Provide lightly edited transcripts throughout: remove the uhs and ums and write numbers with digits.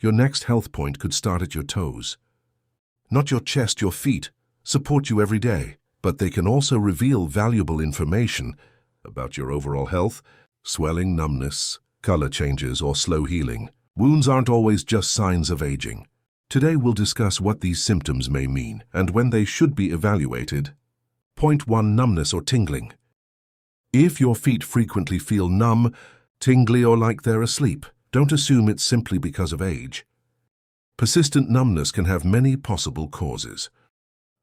Your next health point could start at your toes. Not your chest, your feet support you every day, but they can also reveal valuable information about your overall health: swelling, numbness, color changes, or slow healing. Wounds aren't always just signs of aging. Today we'll discuss what these symptoms may mean and when they should be evaluated. Point 1. Numbness or tingling. If your feet frequently feel numb, tingly, or like they're asleep, don't assume it's simply because of age. Persistent numbness can have many possible causes,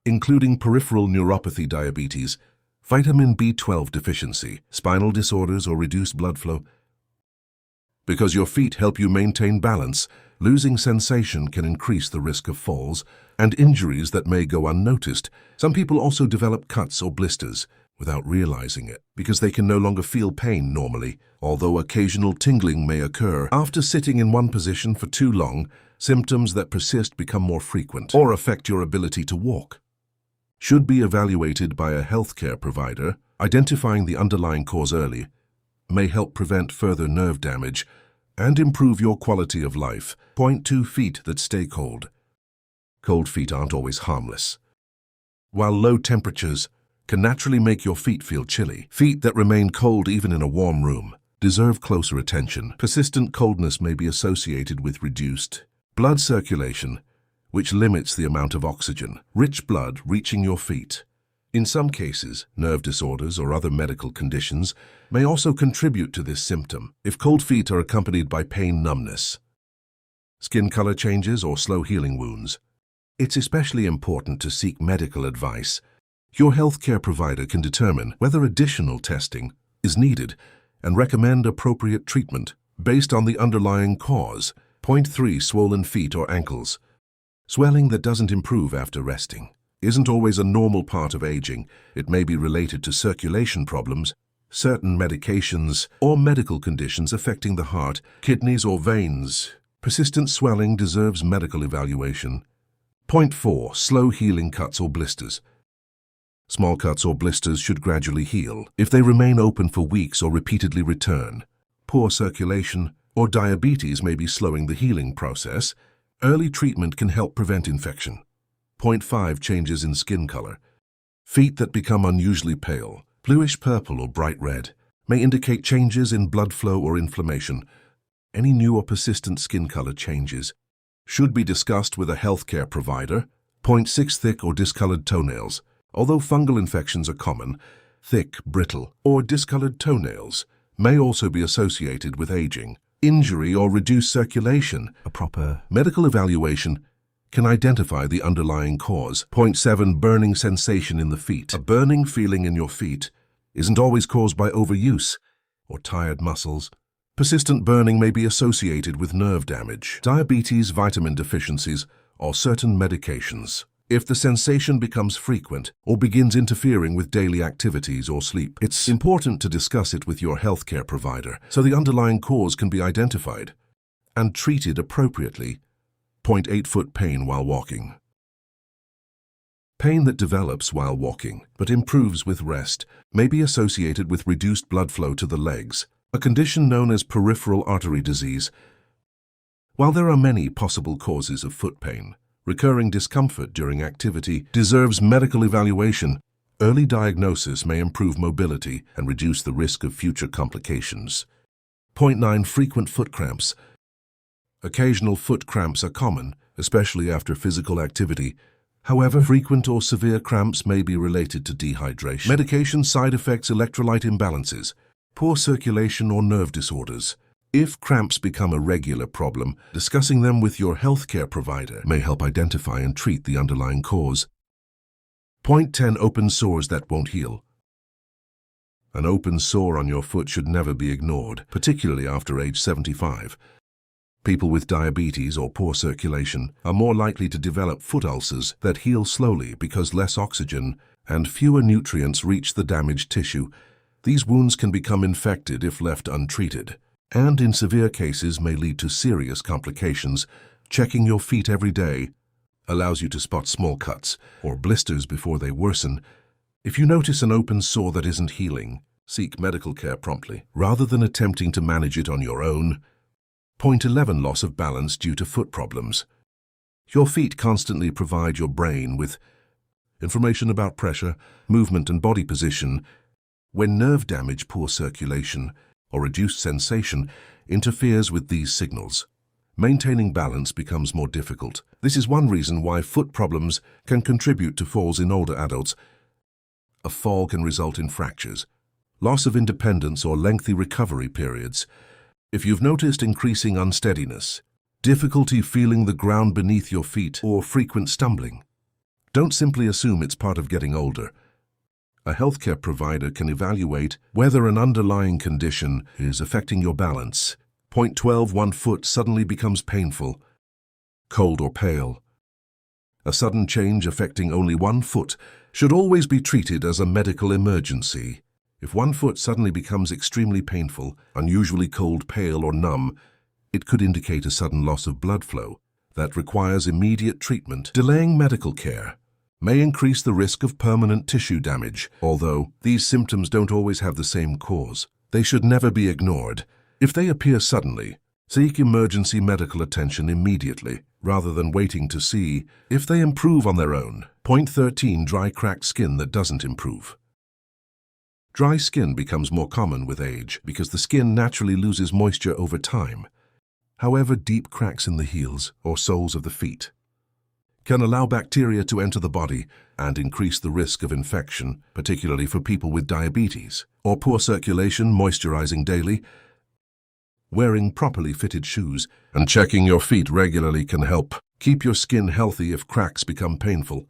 including peripheral neuropathy, diabetes, vitamin B12 deficiency, spinal disorders, or reduced blood flow. Because your feet help you maintain balance, losing sensation can increase the risk of falls and injuries that may go unnoticed. Some people also develop cuts or blisters without realizing it because they can no longer feel pain normally, although occasional tingling may occur. After sitting in one position for too long, symptoms that persist become more frequent or affect your ability to walk. Should be evaluated by a healthcare provider. Identifying the underlying cause early may help prevent further nerve damage and improve your quality of life. Point 2. Feet that stay cold. Cold feet aren't always harmless. While low temperatures can naturally make your feet feel chilly, feet that remain cold even in a warm room deserve closer attention. Persistent coldness may be associated with reduced blood circulation, which limits the amount of oxygen, rich blood reaching your feet. In some cases, nerve disorders or other medical conditions may also contribute to this symptom. If cold feet are accompanied by pain, numbness, skin color changes, or slow healing wounds, it's especially important to seek medical advice. Your healthcare provider can determine whether additional testing is needed and recommend appropriate treatment based on the underlying cause. Point 3. Swollen feet or ankles. Swelling that doesn't improve after resting isn't always a normal part of aging. It may be related to circulation problems, certain medications, or medical conditions affecting the heart, kidneys, or veins. Persistent swelling deserves medical evaluation. Point 4. Slow healing cuts or blisters. Small cuts or blisters should gradually heal. If they remain open for weeks or repeatedly return, poor circulation or diabetes may be slowing the healing process. Early treatment can help prevent infection. Point 5. Changes in skin color. Feet that become unusually pale, bluish purple, or bright red may indicate changes in blood flow or inflammation. Any new or persistent skin color changes should be discussed with a healthcare provider. Point 6. Thick or discolored toenails. Although fungal infections are common, thick, brittle, or discolored toenails may also be associated with aging, injury, or reduced circulation. A proper medical evaluation can identify the underlying cause. Point 7. Burning sensation in the feet. A burning feeling in your feet isn't always caused by overuse or tired muscles. Persistent burning may be associated with nerve damage, diabetes, vitamin deficiencies, or certain medications. If the sensation becomes frequent or begins interfering with daily activities or sleep, it's important to discuss it with your healthcare provider so the underlying cause can be identified and treated appropriately. Point 8. Foot pain while walking. Pain that develops while walking but improves with rest may be associated with reduced blood flow to the legs, a condition known as peripheral artery disease. While there are many possible causes of foot pain, recurring discomfort during activity deserves medical evaluation. Early diagnosis may improve mobility and reduce the risk of future complications. Point 9. Frequent foot cramps. Occasional foot cramps are common, especially after physical activity. However, frequent or severe cramps may be related to dehydration, medication side effects, electrolyte imbalances, poor circulation, or nerve disorders. If cramps become a regular problem, discussing them with your healthcare provider may help identify and treat the underlying cause. Point 10. Open sores that won't heal. An open sore on your foot should never be ignored, particularly after age 75. People with diabetes or poor circulation are more likely to develop foot ulcers that heal slowly because less oxygen and fewer nutrients reach the damaged tissue. These wounds can become infected if left untreated, and in severe cases may lead to serious complications. Checking your feet every day allows you to spot small cuts or blisters before they worsen. If you notice an open sore that isn't healing, seek medical care promptly, rather than attempting to manage it on your own. Point 11. Loss of balance due to foot problems. Your feet constantly provide your brain with information about pressure, movement and body position. When nerve damage, poor circulation, or reduced sensation interferes with these signals, maintaining balance becomes more difficult. This is one reason why foot problems can contribute to falls in older adults. A fall can result in fractures, loss of independence, or lengthy recovery periods. If you've noticed increasing unsteadiness, difficulty feeling the ground beneath your feet, or frequent stumbling, don't simply assume it's part of getting older. A healthcare provider can evaluate whether an underlying condition is affecting your balance. Point 12. One foot suddenly becomes painful, cold or pale. A sudden change affecting only one foot should always be treated as a medical emergency. If one foot suddenly becomes extremely painful, unusually cold, pale, or numb, it could indicate a sudden loss of blood flow that requires immediate treatment. Delaying medical care may increase the risk of permanent tissue damage. Although these symptoms don't always have the same cause, they should never be ignored. If they appear suddenly, seek emergency medical attention immediately, rather than waiting to see if they improve on their own. Point 13. Dry, cracked skin that doesn't improve. Dry skin becomes more common with age because the skin naturally loses moisture over time. However, deep cracks in the heels or soles of the feet can allow bacteria to enter the body and increase the risk of infection, particularly for people with diabetes or poor circulation. Moisturizing daily, wearing properly fitted shoes, and checking your feet regularly can help keep your skin healthy. If cracks become painful,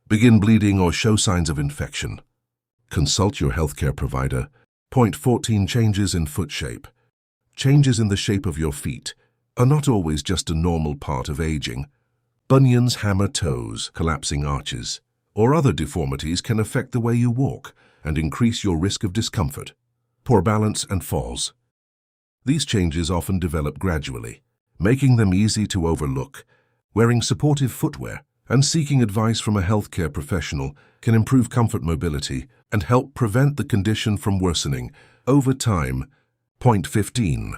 begin bleeding, or show signs of infection, consult your healthcare provider. Point 14. Changes in foot shape. Changes in the shape of your feet are not always just a normal part of aging. Bunions, hammer toes, collapsing arches, or other deformities can affect the way you walk and increase your risk of discomfort, poor balance, and falls. These changes often develop gradually, making them easy to overlook. Wearing supportive footwear and seeking advice from a healthcare professional can improve comfort, mobility, and help prevent the condition from worsening over time. Point 15.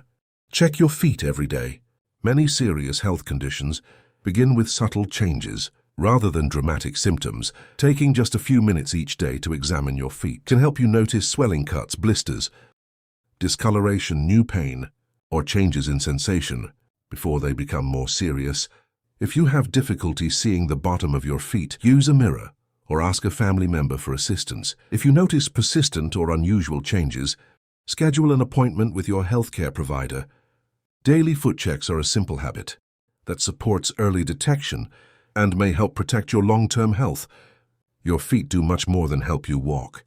Check your feet every day. Many serious health conditions begin with subtle changes rather than dramatic symptoms. Taking just a few minutes each day to examine your feet can help you notice swelling, cuts, blisters, discoloration, new pain, or changes in sensation before they become more serious. If you have difficulty seeing the bottom of your feet, use a mirror or ask a family member for assistance. If you notice persistent or unusual changes, schedule an appointment with your healthcare provider. Daily foot checks are a simple habit that supports early detection and may help protect your long-term health. Your feet do much more than help you walk.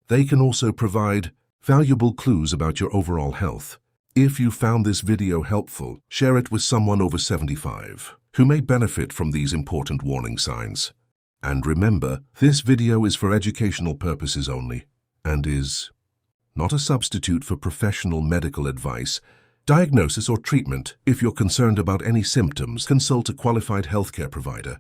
They can also provide valuable clues about your overall health. If you found this video helpful, share it with someone over 75 who may benefit from these important warning signs. And remember, this video is for educational purposes only and is not a substitute for professional medical advice, diagnosis, or treatment. If you're concerned about any symptoms, consult a qualified healthcare provider.